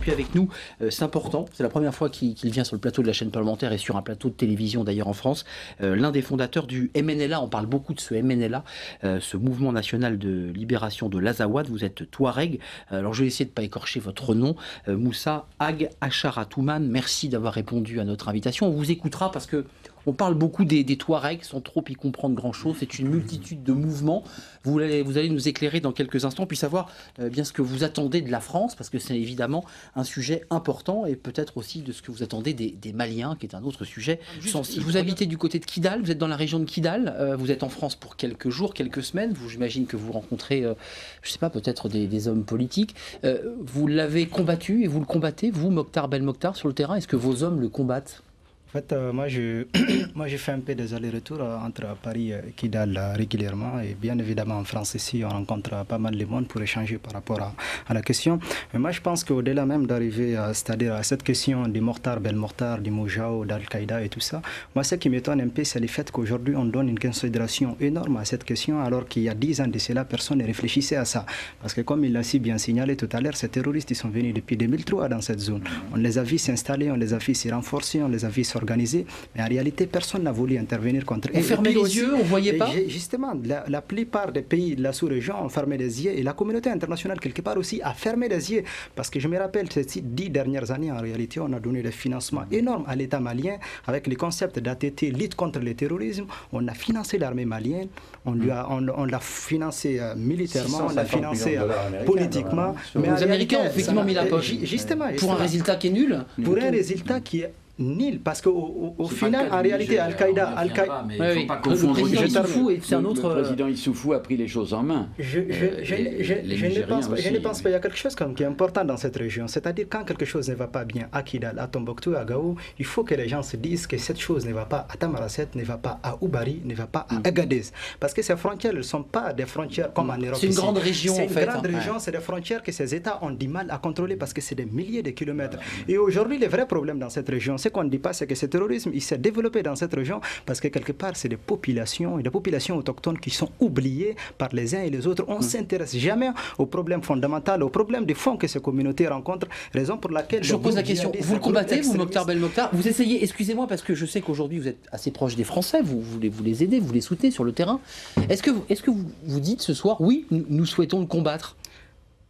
plus avec nous. C'est important, c'est la première fois qu'il vient sur le plateau de la chaîne parlementaire et sur un plateau de télévision d'ailleurs en France. L'un des fondateurs du MNLA, on parle beaucoup de ce MNLA, ce mouvement national de libération de l'Azawad. Vous êtes Touareg. Alors je vais essayer de ne pas écorcher votre nom. Moussa Ag Acharatouman, merci d'avoir répondu à notre invitation. On vous écoutera parce que on parle beaucoup des Touaregs sans trop y comprendre grand-chose. C'est une multitude de mouvements. Vous allez nous éclairer dans quelques instants, puis savoir bien ce que vous attendez de la France, parce que c'est évidemment un sujet important, et peut-être aussi de ce que vous attendez des Maliens, qui est un autre sujet sensible. Vous habitez du côté de Kidal, vous êtes dans la région de Kidal, vous êtes en France pour quelques jours, quelques semaines. J'imagine que vous rencontrez, je ne sais pas, peut-être des hommes politiques. Vous l'avez combattu et vous le combattez, vous, Mokhtar Belmokhtar, sur le terrain. Est-ce que vos hommes le combattent ? En fait, moi, j'ai fait un peu des allers-retours entre Paris et Kidal régulièrement. Et bien évidemment, en France, ici, on rencontre pas mal de monde pour échanger par rapport à la question. Mais moi, je pense qu'au-delà même d'arriver c'est-à-dire à cette question du Mokhtar Belmokhtar, du Moujao, d'Al-Qaïda et tout ça, moi, ce qui m'étonne un peu, c'est le fait qu'aujourd'hui, on donne une considération énorme à cette question, alors qu'il y a 10 ans de cela, personne ne réfléchissait à ça. Parce que comme il l'a si bien signalé tout à l'heure, ces terroristes, ils sont venus depuis 2003 dans cette zone. On les a vus s'installer, on les a vus s'y renforcer, on les a vus organisé, mais en réalité, personne n'a voulu intervenir contre eux. On fermait les yeux, on ne voyait pas. Justement, la plupart des pays de la sous-région ont fermé les yeux, et la communauté internationale, quelque part aussi, a fermé les yeux. Parce que je me rappelle, ces 10 dernières années, en réalité, on a donné des financements énormes à l'État malien, avec le concept d'ATT, lutte contre le terrorisme. On a financé l'armée malienne, on l'a financé militairement, on l'a financé politiquement. Mais les Américains ont effectivement mis la poche. Justement. Pour un résultat qui est nul. Pour un résultat qui est nil, parce qu'au final, en réalité, Al-Qaïda... Le président Issoufou, c'est un autre... Le président Issoufou a pris les choses en main. Je ne pense pas. Il y a quelque chose qui est important dans cette région. C'est-à-dire, quand quelque chose ne va pas bien à Kidal, à Tombouctou, à Gao, il faut que les gens se disent que cette chose ne va pas à Tamaracet, ne va pas à Oubari, ne va pas à Agadez. Parce que ces frontières ne sont pas des frontières comme en Europe. C'est une grande région, en fait. C'est une grande région, c'est des frontières que ces États ont du mal à contrôler parce que c'est des milliers de kilomètres. Et aujourd'hui, le vrai problème dans cette région, ce qu'on ne dit pas, c'est que ce terrorisme, il s'est développé dans cette région parce que quelque part, c'est des populations autochtones qui sont oubliées par les uns et les autres. On ne s'intéresse jamais aux problèmes fondamentaux, aux problèmes de fond que ces communautés rencontrent, raison pour laquelle... Je pose la question, vous le combattez, vous, Mokhtar Belmokhtar, vous essayez, excusez-moi, parce que je sais qu'aujourd'hui vous êtes assez proche des Français, vous les aidez, vous les soutenez sur le terrain. Est-ce que vous dites ce soir, oui, nous souhaitons le combattre ?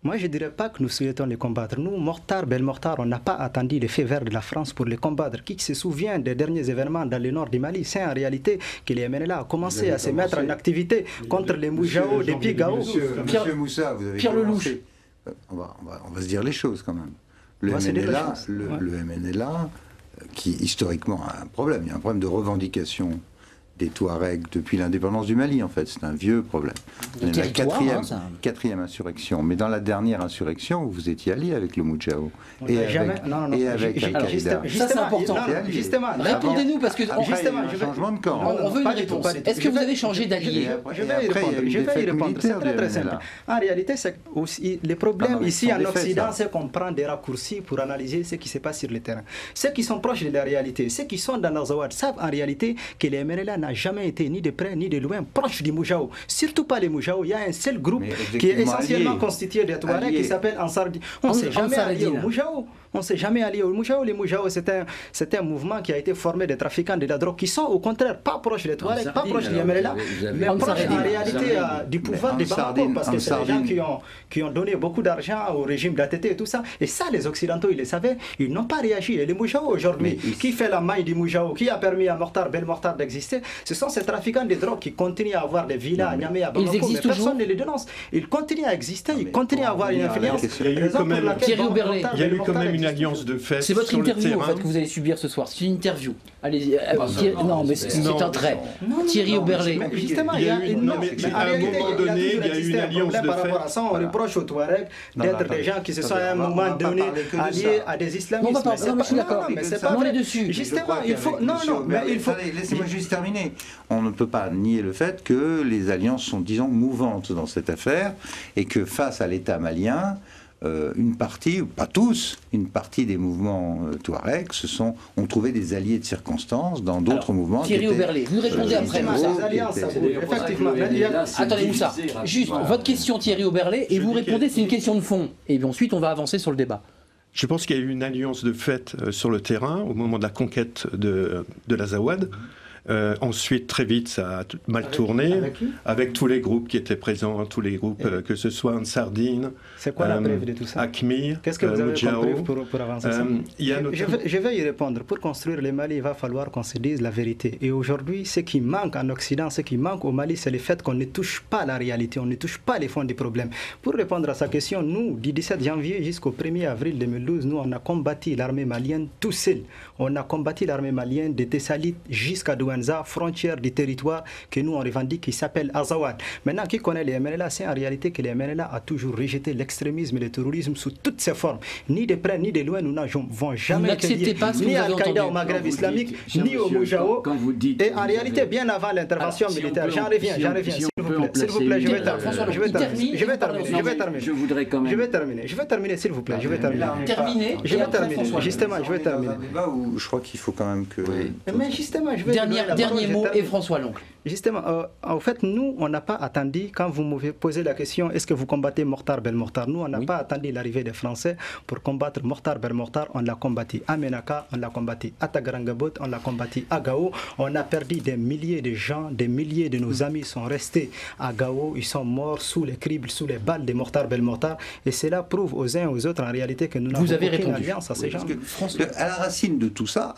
Moi, je ne dirais pas que nous souhaitons les combattre. Nous, Mokhtar Belmokhtar, on n'a pas attendu le feu vert de la France pour les combattre. Qui se souvient des derniers événements dans le nord du Mali? C'est en réalité que les MNLA a commencé à se mettre en activité contre les Moujao, les Pigao. Monsieur Moussa, vous avez Pierre Lelouch. On va se dire les choses quand même. Le MNLA, qui historiquement a un problème, il y a un problème de revendication des Touaregs depuis l'indépendance du Mali, en fait. C'est un vieux problème. La quatrième insurrection. Mais dans la dernière insurrection, vous étiez allié avec le Moujao. Et avec Al-Qaïda. Ça, c'est important. Justement. Répondez-nous, parce que... changement de camp. On veut une réponse. Est-ce que vous avez changé d'allié? Je vais y répondre. C'est très très simple. En réalité, le problème ici en Occident, c'est qu'on prend des raccourcis pour analyser ce qui se passe sur le terrain. Ceux qui sont proches de la réalité, ceux qui sont dans l'Azawad, savent en réalité que les MNLA n'a jamais été ni de près ni de loin proche du Moujao. Surtout pas les Moujao. Il y a un seul groupe qui est essentiellement constitué de Touaregs qui s'appelle Ansardi. On ne s'est jamais allié au Moujao. On ne s'est jamais allié au Moujao. Les Moujao, c'est un mouvement qui a été formé de trafiquants de la drogue qui sont au contraire pas proches des Touaregs, pas proches des MNLA, mais proches en réalité du pouvoir des Bamako, parce que c'est des gens qui ont donné beaucoup d'argent au régime d'ATT et tout ça. Et ça, les Occidentaux, ils le savaient, ils n'ont pas réagi. Et les Moujao aujourd'hui, qui fait la maille du Moujao, qui a permis à Mokhtar Belmokhtar d'exister, ce sont ces trafiquants de drogue qui continuent à avoir des villas à Niamey, à Bamako, mais personne ne les dénonce. Ils continuent à exister, ils continuent à avoir une influence. Il y a eu quand même une alliance de fait. C'est votre interview en fait, que vous allez subir ce soir. C'est une interview. Allez-y. Non, mais c'est un trait. Thierry Oberlé. Justement, à un moment donné, il y a eu une alliance de fait. Par rapport à ça, on reproche aux Touaregs d'être des gens qui se sont à un moment donné alliés à des islamistes. Non, je suis d'accord. Mais c'est pas vrai. Dessus. Justement, il faut. Non, mais il faut. Laissez-moi juste terminer. On ne peut pas nier le fait que les alliances sont, disons, mouvantes dans cette affaire et que face à l'État malien, une partie, pas tous, une partie des mouvements Touaregs ont trouvé des alliés de circonstance dans d'autres mouvements. Thierry Oberlé, vous répondez après Moussa. Effectivement. Attendez Moussa, juste votre question Thierry Oberlé et vous répondez, c'est une question de fond. Et puis ensuite on va avancer sur le débat. Je pense qu'il y a eu une alliance de fait sur le terrain au moment de la conquête de l'Azawad. Ensuite, très vite, ça a mal tourné avec tous les groupes qui étaient présents, tous les groupes, que ce soit Ansardine, c'est quoi la preuve de tout ça? Akmir, qu'est-ce que vous avez comme preuve pour avancer ça? Je vais y répondre. Pour construire le Mali, il va falloir qu'on se dise la vérité. Et aujourd'hui, ce qui manque en Occident, ce qui manque au Mali, c'est le fait qu'on ne touche pas la réalité, on ne touche pas les fonds des problèmes. Pour répondre à sa question, nous, du 17 janvier jusqu'au 1er avril 2012, nous, on a combattu l'armée malienne tout seul. On a combattu l'armée malienne de Tessalit jusqu'à Douenza, frontière du territoire que nous on revendique, qui s'appelle Azawad. Maintenant, qui connaît les MNLA, c'est en réalité que les MNLA a toujours rejeté l'extrémisme et le terrorisme sous toutes ses formes. Ni de près ni de loin, nous n'avons jamais été ni Al-Qaïda au Maghreb islamique, ni au Moujao. Et en réalité, bien avant l'intervention militaire, j'en reviens, s'il vous plaît, je vais terminer. Je voudrais quand même. Je vais terminer, s'il vous plaît, je vais terminer. Justement, je vais terminer. Je crois qu'il faut quand même que... Mais justement, je vais... Dernier mot, et François Loncle. Justement, en fait, nous, on n'a pas attendu, quand vous m'avez posé la question, est-ce que vous combattez Mortar Belmokhtar? Nous, on n'a pas attendu l'arrivée des Français pour combattre Mortar Belmokhtar. On l'a combattu à Menaka, on l'a combattu à Tagarangabot, on l'a combattu à Gao. On a perdu des milliers de gens, des milliers de nos amis sont restés à Gao. Ils sont morts sous les cribles, sous les balles de Mortar Belmokhtar. Et cela prouve aux uns et aux autres, en réalité, que nous n'avons aucune alliance à ces gens. À la racine de tout ça,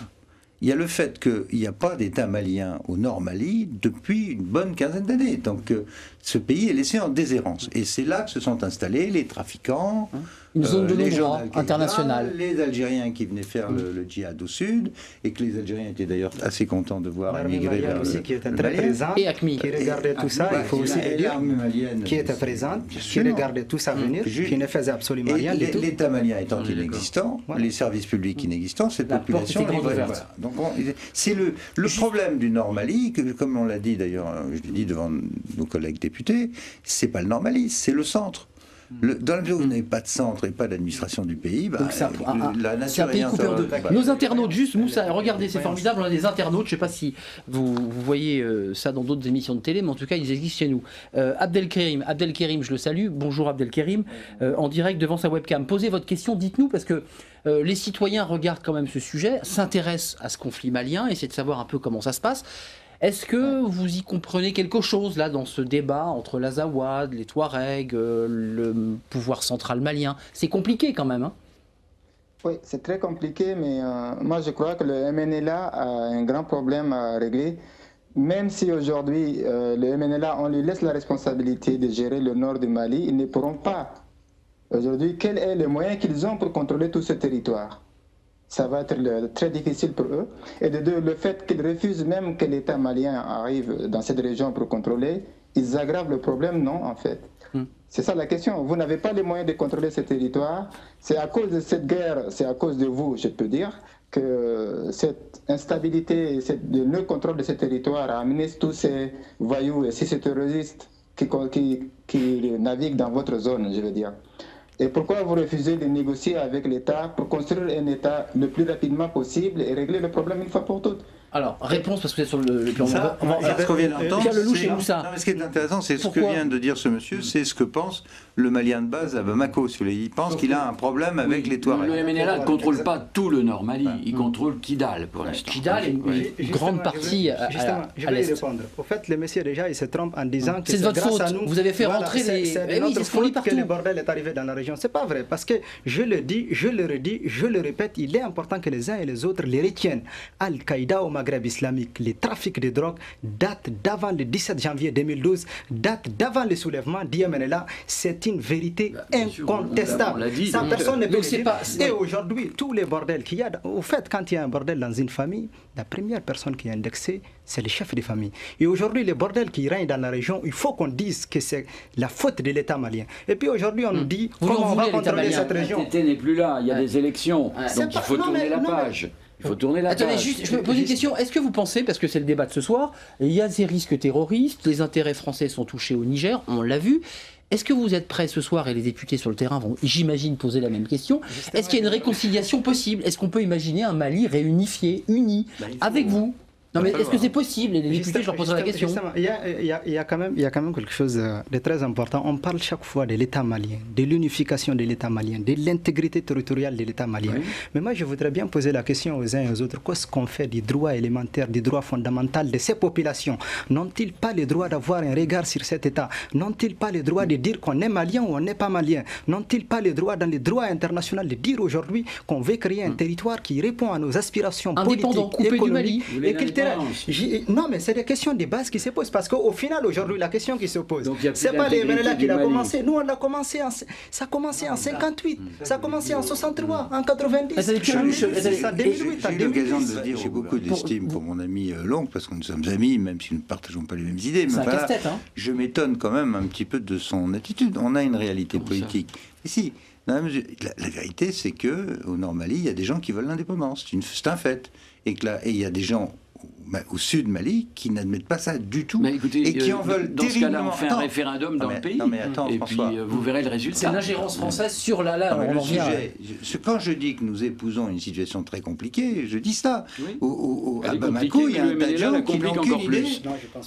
il y a le fait qu'il n'y a pas d'État malien au Nord Mali depuis une bonne quinzaine d'années. Donc ce pays est laissé en déshérence. Et c'est là que se sont installés les trafiquants, une zone de non-droit internationale. Les Algériens qui venaient faire le djihad au sud, et que les Algériens étaient d'ailleurs assez contents de voir émigrer vers aussi, qui était très présente, et Akmi, qui regardait tout ça, il faut aussi le dire, qui était présente, qui regardait tout ça venir, qui ne faisait absolument rien du tout. L'État malien étant inexistant, les services publics inexistants, cette population... Donc c'est le problème du Nord Mali, que, comme on l'a dit d'ailleurs, je l'ai dit devant nos collègues députés, c'est pas le Nord Mali, c'est le centre. Dans la mesure où vous n'avez pas de centre et pas d'administration du pays, la nature est coupé en deux. Nos internautes, juste Moussa, regardez, c'est formidable, on a des internautes, je ne sais pas si vous voyez ça dans d'autres émissions de télé, mais en tout cas ils existent chez nous. Abdelkerim, je le salue, bonjour Abdelkerim, en direct devant sa webcam. Posez votre question, dites-nous, parce que les citoyens regardent quand même ce sujet, s'intéressent à ce conflit malien, essaient de savoir un peu comment ça se passe. Est-ce que vous y comprenez quelque chose là dans ce débat entre l'Azawad, les Touaregs, le pouvoir central malien? C'est compliqué quand même, hein? Oui, c'est très compliqué, mais moi je crois que le MNLA a un grand problème à régler. Même si aujourd'hui le MNLA, on lui laisse la responsabilité de gérer le nord du Mali, ils ne pourront pas. Aujourd'hui, quel est le moyen qu'ils ont pour contrôler tout ce territoire? Ça va être très difficile pour eux. Et de deux, le fait qu'ils refusent même que l'État malien arrive dans cette région pour contrôler, ils aggravent le problème, non, en fait. C'est ça la question. Vous n'avez pas les moyens de contrôler ce territoire. C'est à cause de cette guerre, c'est à cause de vous, je peux dire, que cette instabilité, le non-contrôle de ce territoire a amené tous ces voyous et ces terroristes qui naviguent dans votre zone, je veux dire. Et pourquoi vous refusez de négocier avec l'État pour construire un État le plus rapidement possible et régler le problème une fois pour toutes? Alors, réponse, parce que c'est sur le plan... Ce qu'on vient d'entendre, ce qui est intéressant, c'est ce que vient de dire ce monsieur, c'est ce que pense le Malien de base à Bamako. Il pense qu'il a un problème avec les Touaregs. Le MNLA ne contrôle pas tout le Nord Mali, il contrôle Kidal pour l'instant. Kidal est une grande partie à l'est. Je vais y répondre. Au fait, le monsieur déjà, il se trompe en disant que c'est votre faute. Vous avez fait rentrer les... C'est notre faute que le bordel est arrivé dans la région. C'est pas vrai, parce que je le dis, je le redis, je le répète, il est important que les uns et les autres les retiennent. Al-Qaïda au Maghreb islamique, les trafics de drogue datent d'avant le 17 janvier 2012, datent d'avant le soulèvement d'IMNLA. C'est une vérité incontestable. Ça, personne ne peut le dire. Et aujourd'hui, tous les bordels qu'il y a, au fait, quand il y a un bordel dans une famille, la première personne qui est indexée, c'est le chef de famille. Et aujourd'hui, les bordels qui règnent dans la région, il faut qu'on dise que c'est la faute de l'État malien. Et puis aujourd'hui, on nous dit comment on va contrôler cette région. L'État n'est plus là, il y a des élections, donc il faut tourner la page. Il faut tourner la Attendez, juste, je me pose une question. Est-ce que vous pensez, parce que c'est le débat de ce soir, il y a des risques terroristes, les intérêts français sont touchés au Niger, on l'a vu. Est-ce que vous êtes prêts ce soir, et les députés sur le terrain vont, j'imagine, poser la même question, est-ce qu'il y a une réconciliation possible? Est-ce qu'on peut imaginer un Mali réunifié, uni, avec vous? Non, mais est-ce que c'est possible? Les députés, je leur poserai la question. Il y a quand même quelque chose de très important. On parle chaque fois de l'État malien, de l'unification de l'État malien, de l'intégrité territoriale de l'État malien. Oui. Mais moi, je voudrais bien poser la question aux uns et aux autres. Qu'est-ce qu'on fait des droits élémentaires, des droits fondamentaux de ces populations? N'ont-ils pas le droit d'avoir un regard sur cet État? N'ont-ils pas le droit de dire qu'on est malien ou on n'est pas malien? N'ont-ils pas le droit, dans les droits internationaux, de dire aujourd'hui qu'on veut créer un territoire qui répond à nos aspirations indépendant, politiques, économiques et culturelles? Non, mais c'est des questions de base qui se posent parce qu'au final, aujourd'hui, la question qui se pose, c'est pas les MNLA qui l'a commencé. Nous, on l'a commencé ça a commencé en 58, ça a commencé en 63, en 90. J'ai eu l'occasion de le dire, j'ai beaucoup d'estime pour mon ami Long parce que nous sommes amis, même si nous ne partageons pas les mêmes idées. Mais voilà, je m'étonne quand même un petit peu de son attitude. On a une réalité politique. Ici, la vérité, c'est qu'au Nord-Mali, il y a des gens qui veulent l'indépendance. C'est un fait. Et il y a des gens au sud Mali qui n'admettent pas ça du tout. Mais écoutez, et qui en veulent dans ce cas-là, on fait un référendum dans le pays. Non mais attends, et François, puis vous verrez le résultat. C'est l'ingérence française sur le sujet. Quand je dis que nous épousons une situation très compliquée, je dis ça. Oui. À Bamako, il y a un tas de gens qui n'ont aucune idée.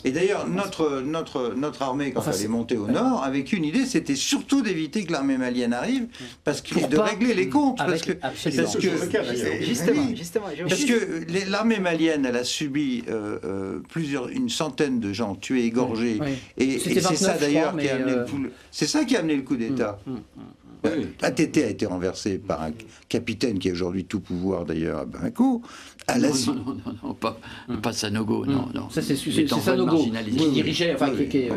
Et d'ailleurs, notre armée, quand elle est montée au nord, avec une idée, c'était surtout d'éviter que l'armée malienne arrive, parce que de régler les comptes. Parce que l'armée malienne, elle a subi une centaine de gens tués, égorgés, et c'est ça d'ailleurs qui a amené c'est ça qui a amené le coup d'État. ATT a été renversé par un capitaine qui a aujourd'hui tout pouvoir d'ailleurs à Bamako. Non, pas Sanogo, non. Ça c'est Sanogo qui dirigeait, qui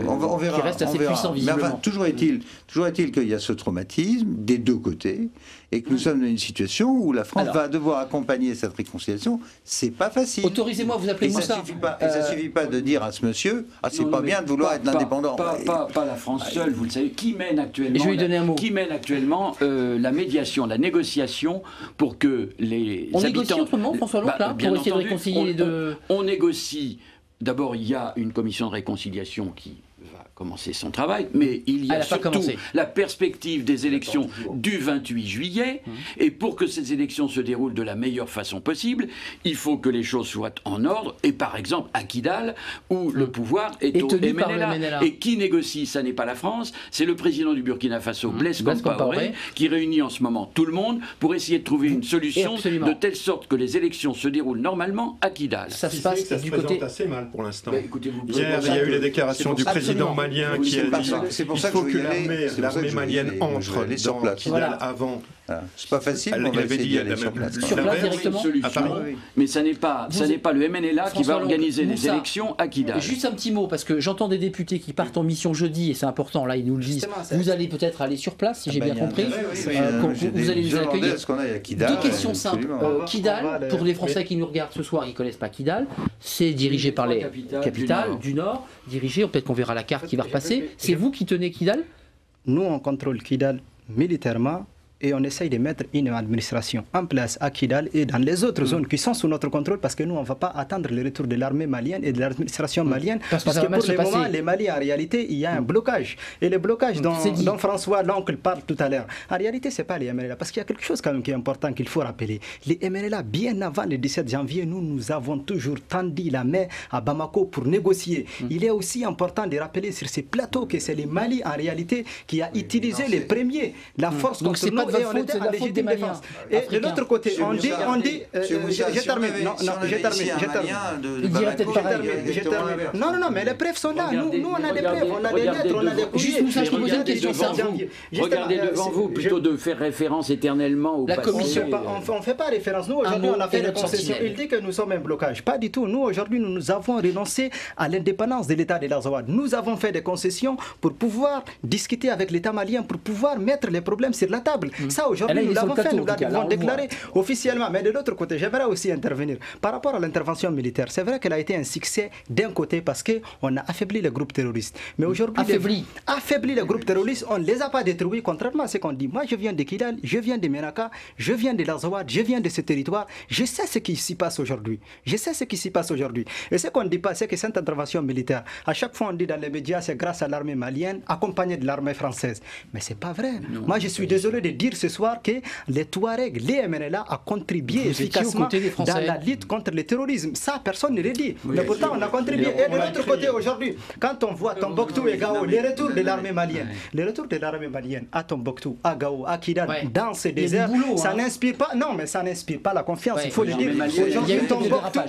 reste assez puissant visiblement. Mais enfin, toujours est-il qu'il y a ce traumatisme des deux côtés et que nous sommes dans une situation où la France va devoir accompagner cette réconciliation. C'est pas facile. Autorisez-moi à vous appeler comme ça. Et ça suffit pas de dire à ce monsieur, c'est pas bien de vouloir être indépendant. Pas la France seule, vous le savez. Qui mène actuellement? Je vais lui donner un mot. Qui mène actuellement la médiation, la négociation pour que les habitants. On négocie en ce moment, François Long, là, pour essayer de réconcilier les deux. On négocie. D'abord, il y a une commission de réconciliation qui va commencer son travail, mais il y a surtout la perspective des élections du 28 juillet, et pour que ces élections se déroulent de la meilleure façon possible, il faut que les choses soient en ordre, et par exemple à Kidal, où le pouvoir est au MNLA, et qui négocie, ça n'est pas la France, c'est le président du Burkina Faso, Blaise Compaoré, qui réunit en ce moment tout le monde pour essayer de trouver une solution de telle sorte que les élections se déroulent normalement à Kidal. Ça se passe du côté assez mal pour l'instant. Hier, il y a eu les déclarations du président malien qui a dit qu'il faut que l'armée malienne entre dans Kidal avant. C'est pas facile. Il avait dit sur place directement à Paris. Mais ça n'est pas le MNLA qui va organiser les élections à Kidal. Juste un petit mot, parce que j'entends des députés qui partent en mission jeudi, et c'est important, là ils nous le disent. Vous allez peut-être aller sur place, si j'ai bien compris. Vous allez nous accueillir. Deux questions simples. Kidal, pour les Français qui nous regardent ce soir, ils ne connaissent pas Kidal, c'est dirigé par les capitales du Nord, dirigé, peut-être qu'on verra la carte qui va repasser. C'est vous qui tenez Kidal? Nous, on contrôle Kidal militairement. Et on essaye de mettre une administration en place à Kidal et dans les autres zones qui sont sous notre contrôle, parce que nous, on ne va pas attendre le retour de l'armée malienne et de l'administration malienne, parce que pour le moment, les Mali, en réalité, il y a un blocage. Et le blocage dont François l'oncle parle tout à l'heure, en réalité, ce n'est pas les MNLA, parce qu'il y a quelque chose quand même qui est important qu'il faut rappeler. Les MNLA, bien avant le 17 janvier, nous avons toujours tendu la main à Bamako pour négocier. Il est aussi important de rappeler sur ces plateaux que c'est les Mali, en réalité, qui a utilisé les premiers, la force contre nous. Et on était en légitime défense. Et de l'autre côté, on dit, je termine. Non, mais les preuves sont là. Nous, on a des preuves, on a des lettres, on a des courriers. Regardez devant vous, plutôt de faire référence éternellement au passé. On ne fait pas référence. Nous, aujourd'hui, on a fait des concessions. Il dit que nous sommes un blocage. Pas du tout. Nous, aujourd'hui, nous avons renoncé à l'indépendance de l'État de l'Azawad. Nous avons fait des concessions pour pouvoir discuter avec l'État malien, pour pouvoir mettre les problèmes sur la table. Ça, aujourd'hui, nous l'avons fait, nous l'avons déclaré officiellement. Mais de l'autre côté, j'aimerais aussi intervenir. Par rapport à l'intervention militaire, c'est vrai qu'elle a été un succès d'un côté parce qu'on a affaibli les groupes terroristes. Mais aujourd'hui, affaibli les groupes terroristes, on ne les a pas détruits, contrairement à ce qu'on dit. Moi, je viens de Kidal, je viens de Menaka, je viens de l'Azawad, je viens de ce territoire. Je sais ce qui s'y passe aujourd'hui. Et ce qu'on ne dit pas, c'est que cette intervention militaire, à chaque fois on dit dans les médias, c'est grâce à l'armée malienne, accompagnée de l'armée française. Mais ce n'est pas vrai. Moi, je suis désolé de dire dire ce soir que les Touaregs, les MNLA a contribué efficacement dans la lutte contre le terrorisme. Ça, personne ne le dit. Mais pourtant, on a contribué. Et de l'autre côté, aujourd'hui, quand on voit Tombouctou et Gao, les retours de l'armée malienne, à Tombouctou, à Gao, à Kidal, dans ces déserts, ça n'inspire pas. Non, mais ça n'inspire pas la confiance. Il faut le dire. Aujourd'hui, Tombouctou.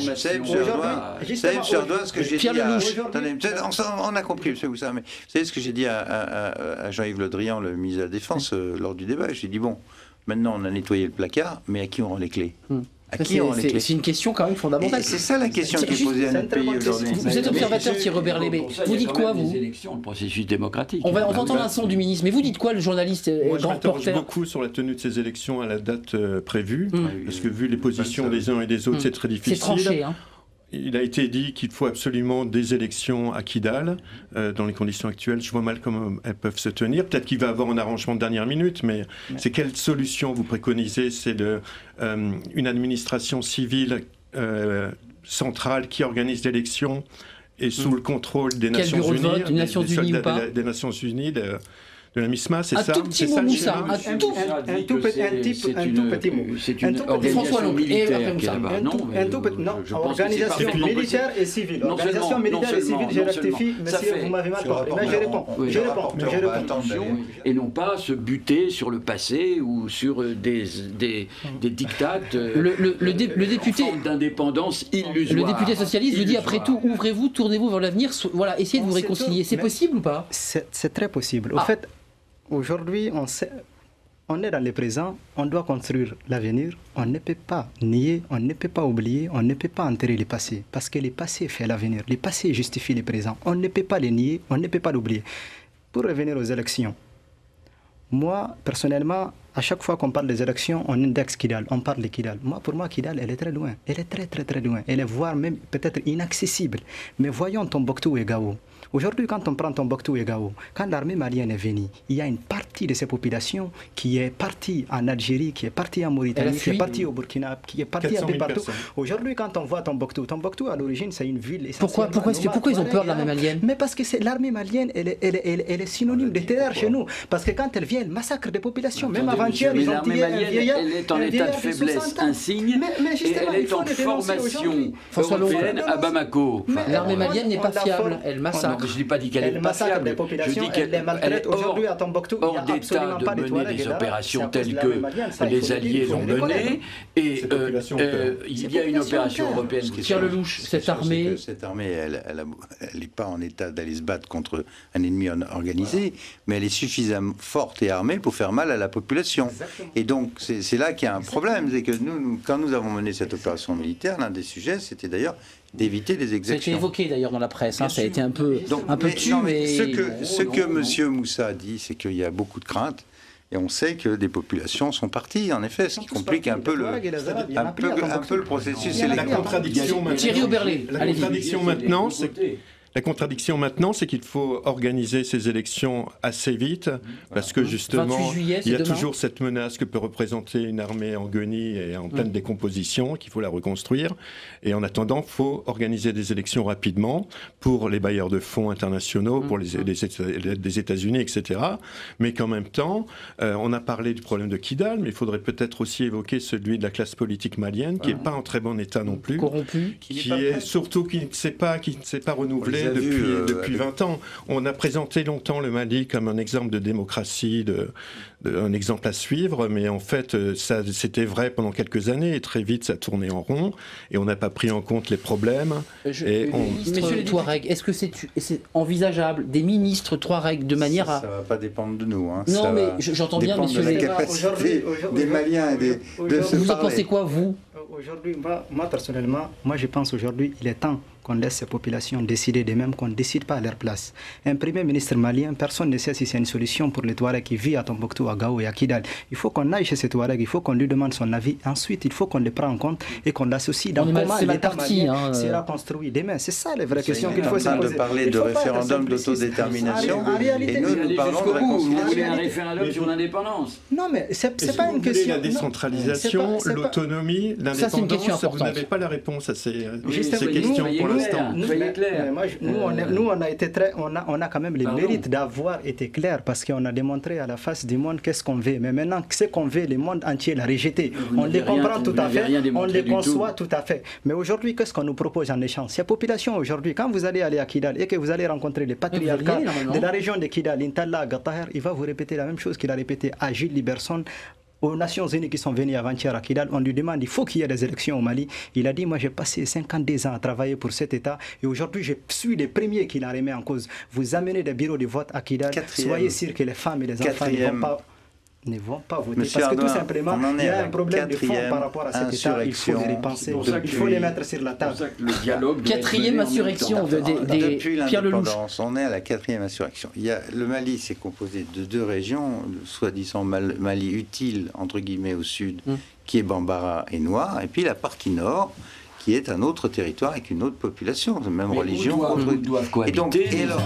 Ce que j'ai dit on a compris, M. Moussa, mais vous savez ce que j'ai dit à Jean-Yves Le Drian, le ministre de la Défense, lors du débat. J'ai dit, bon, maintenant on a nettoyé le placard, mais à qui on rend les clés? C'est une question quand même fondamentale. C'est ça la question qui est posée à notre pays aujourd'hui. Vous êtes observateur, Thierry Berlébé. Vous dites quoi, vous? Les élections, le processus démocratique. On va entendre un son du ministre, mais vous dites quoi, le journaliste Moi, je m'interroge beaucoup sur la tenue de ces élections à la date prévue, parce que vu les positions des uns et des autres, c'est très difficile. C'est tranché, hein. Il a été dit qu'il faut absolument des élections à Kidal. Dans les conditions actuelles, je vois mal comment elles peuvent se tenir. Peut-être qu'il va y avoir un arrangement de dernière minute, mais c'est quelle solution vous préconisez? C'est une administration civile centrale qui organise l'élection et sous le contrôle des Nations Unies, des Nations Unies, de la MISMA, c'est ça? Un tout petit mot, Moussa. Un tout petit mot. C'est une organisation militaire qui est là-bas. Non, organisation militaire et civile. Organisation militaire et civile, je rectifie, monsieur, vous m'avez mal compris. Mais je réponds. Et non pas se buter sur le passé ou sur des dictats d'indépendance illusoire. Le député socialiste vous dit, après tout, ouvrez-vous, tournez-vous vers l'avenir, voilà, essayez de vous réconcilier. C'est possible ou pas? C'est très possible. Au fait, aujourd'hui, on est dans le présent, on doit construire l'avenir. On ne peut pas nier, on ne peut pas oublier, on ne peut pas enterrer le passé. Parce que le passé fait l'avenir, le passé justifie le présent. On ne peut pas le nier, on ne peut pas l'oublier. Pour revenir aux élections, moi, personnellement, à chaque fois qu'on parle des élections, on indexe Kidal, on parle de Kidal. Pour moi, Kidal, elle est très loin. Elle est très, très, très loin. Elle est voire même peut-être inaccessible. Mais voyons Tombouctou et Gao. Aujourd'hui, quand on prend Tombouctou et Gao, quand l'armée malienne est venue, il y a une partie de ces populations qui est partie en Algérie, qui est partie en Mauritanie, qui est partie au Burkina, qui est partie un peu partout. Aujourd'hui, quand on voit Tombouctou à l'origine, c'est une ville essentielle. Pourquoi ils ont peur de l'armée malienne? Mais parce que l'armée malienne, elle est synonyme de terreur chez nous. Parce que quand elle vient, elle massacre des populations. Même avant-hier, ils ont tué un vieillard. Elle est en état de faiblesse insigne et elle est en formation européenne à Bamako. L'armée malienne n'est pas fiable, elle massacre. Je n'ai pas dit qu'elle est pas fiable. Je dis qu'elle est aujourd'hui à Tombouctou. Hors d'état de mener des opérations telles que les Alliés l'ont menées. Et il y a une opération européenne qui tire le louche. Cette armée, elle n'est pas en état d'aller se battre contre un ennemi organisé, mais elle est suffisamment forte et armée pour faire mal à la population. Et donc c'est là qu'il y a un problème, c'est que quand nous avons mené cette opération militaire, l'un des sujets, c'était d'ailleurs d'éviter les exactions. Ça a été évoqué d'ailleurs dans la presse, ça a été un peu tué. Ce que M. Moussa a dit, c'est qu'il y a beaucoup de craintes. Et on sait que des populations sont parties, en effet, ce qui complique un peu le processus. La contradiction maintenant, La contradiction maintenant, c'est qu'il faut organiser ces élections assez vite, parce que justement, il y a toujours cette menace que peut représenter une armée en guenille et en pleine décomposition, qu'il faut la reconstruire. Et en attendant, il faut organiser des élections rapidement pour les bailleurs de fonds internationaux, pour les États-Unis, etc. Mais qu'en même temps, on a parlé du problème de Kidal, mais il faudrait peut-être aussi évoquer celui de la classe politique malienne, qui n'est pas en très bon état non plus, corrompu, qui ne s'est pas renouvelé depuis 20 ans. On a présenté longtemps le Mali comme un exemple de démocratie, un exemple à suivre, mais en fait, c'était vrai pendant quelques années, et très vite, ça tournait en rond, et on n'a pas pris en compte les problèmes. Monsieur Touareg, est-ce que c'est envisageable, des ministres Touareg, de manière à... Ça ne va pas dépendre de nous. Hein. Non, mais j'entends bien, monsieur... de la capacité des Maliens et de se Vous en parler. pensez quoi, vous? Aujourd'hui, moi personnellement, je pense aujourd'hui, il est temps qu'on laisse ces populations décider d'eux-mêmes, qu'on ne décide pas à leur place. Un premier ministre malien, personne ne sait si c'est une solution pour les Touaregs qui vivent à Tombouctou, à Gao et à Kidal. Il faut qu'on aille chez ces Touaregs, il faut qu'on lui demande son avis. Ensuite, il faut qu'on les prenne en compte et qu'on l'associe dans comment l'État malien sera construit demain. C'est ça les vraies questions qu'il faut se poser. On est en train de parler de référendum d'autodétermination et nous parlons de réconciliation. Vous voulez un référendum sur l'indépendance? Non, mais c'est pas une question. La décentralisation, l'autonomie, l'indépendance, vous n'avez pas la réponse à ces questions pour Nous, on a été on a quand même les mérites d'avoir été clairs parce qu'on a démontré à la face du monde qu'est-ce qu'on veut. Mais maintenant, ce qu'on veut, le monde entier l'a rejeté. On les comprend tout à fait, on les conçoit tout à fait. Mais aujourd'hui, qu'est-ce qu'on nous propose en échange? Ces populations aujourd'hui, quand vous allez à Kidal et que vous allez rencontrer les patriarcats de la région de Kidal, Intalla, Gatahar, il va vous répéter la même chose qu'il a répété à Gilles Liberson. Aux Nations Unies qui sont venues avant-hier à Kidal, on lui demande il faut qu'il y ait des élections au Mali. Il a dit moi j'ai passé 52 ans à travailler pour cet État et aujourd'hui je suis le premier qui l'a remis en cause. Vous amenez des bureaux de vote à Kidal, soyez sûr que les femmes et les enfants ne vont pas voter. Monsieur parce que Ardouin, tout simplement, il y a un problème de fond par rapport à cet État. Il faut les repenser, il faut les mettre sur la table. Le dialogue quatrième insurrection depuis l'indépendance, on est à la 4e insurrection. Le Mali s'est composé de 2 régions, soi-disant Mali utile, entre guillemets, au sud, qui est Bambara et Noir, et puis la partie nord, qui est un autre territoire avec une autre population, de même religion. Doivent cohabiter. Et donc,